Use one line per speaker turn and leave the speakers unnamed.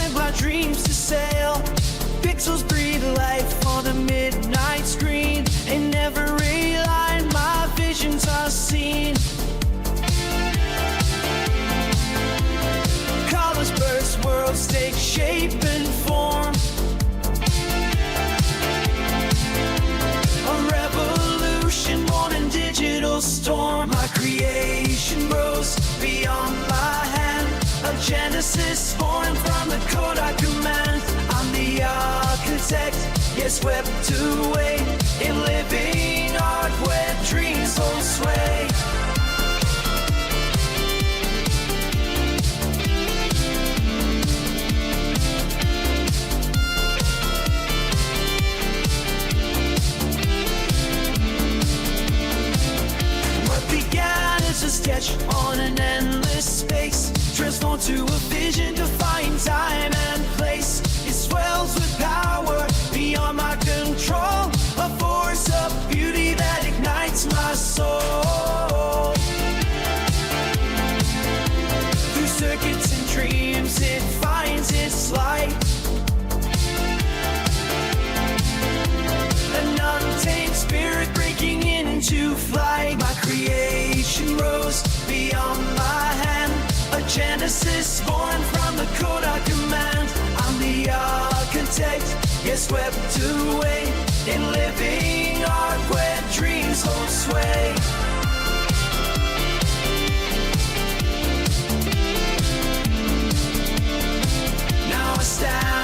send my dreams to sail. Pixels breathe life on a midnight screen. In every line my visions are seen. Colors burst, worlds take shape and form. A revolution born in digital storm. My creation rose beyond my hand. A genesis born from the code I command. I'm the architect, yes, swept away in living art where dreams hold sway. A sketch on an endless space, transformed to a vision, defying time and place. It swells with power beyond my control, a force of beauty that ignites my soul. Through circuits and dreams it finds its light. An untamed spirit breaking into flight. My creation rose beyond my hand. A genesis born from the code I command. I'm the architect, yes, swept away in living art where dreams hold sway. Now I stand